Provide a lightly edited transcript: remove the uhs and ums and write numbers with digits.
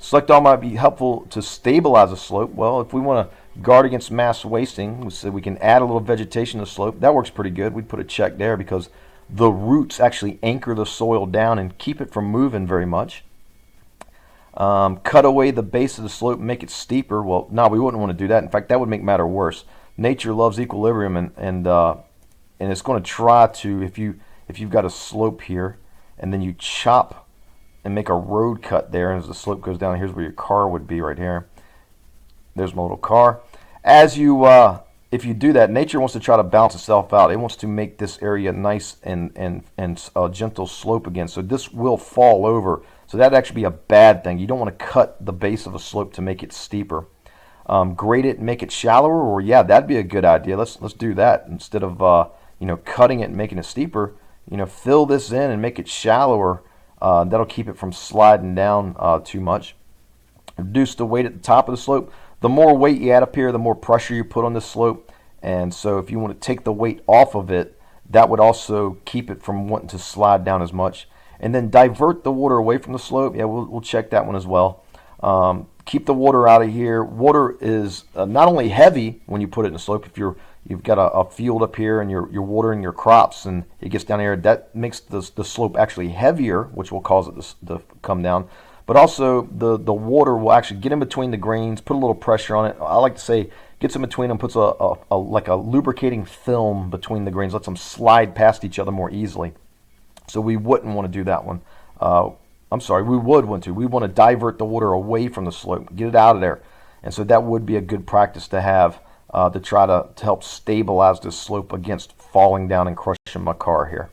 Select all might be helpful to stabilize a slope. Well, if we want to guard against mass wasting, so we can add a little vegetation to the slope. That works pretty good. We'd put a check there because the roots actually anchor the soil down and keep it from moving very much. Cut away the base of the slope and make it steeper. Well, no, we wouldn't want to do that. In fact, that would make matter worse. Nature loves equilibrium, and it's going to try to, if you've got a slope here, and then you chop and make a road cut there, and as the slope goes down, here's where your car would be right here. There's my little car. If you do that, nature wants to try to balance itself out. It wants to make this area nice and a gentle slope again. So this will fall over. So that'd actually be a bad thing. You don't want to cut the base of a slope to make it steeper. Grade it and make it shallower, or yeah, that'd be a good idea. Let's do that instead of cutting it and making it steeper. Fill this in and make it shallower. That'll keep it from sliding down too much. Reduce the weight at the top of the slope. The more weight you add up here, the more pressure you put on this slope. And so if you want to take the weight off of it, that would also keep it from wanting to slide down as much. And then divert the water away from the slope. Yeah, we'll check that one as well. Keep the water out of here. Water is not only heavy when you put it in the slope. If you've got a field up here and you're watering your crops and it gets down here, that makes the slope actually heavier, which will cause it to come down. But also the water will actually get in between the grains, put a little pressure on it. I like to say gets in between them, puts like a lubricating film between the grains, lets them slide past each other more easily. So we wouldn't want to do that one. I'm sorry, we would want to. We want to divert the water away from the slope, get it out of there. And so that would be a good practice to have to try to help stabilize this slope against falling down and crushing my car here.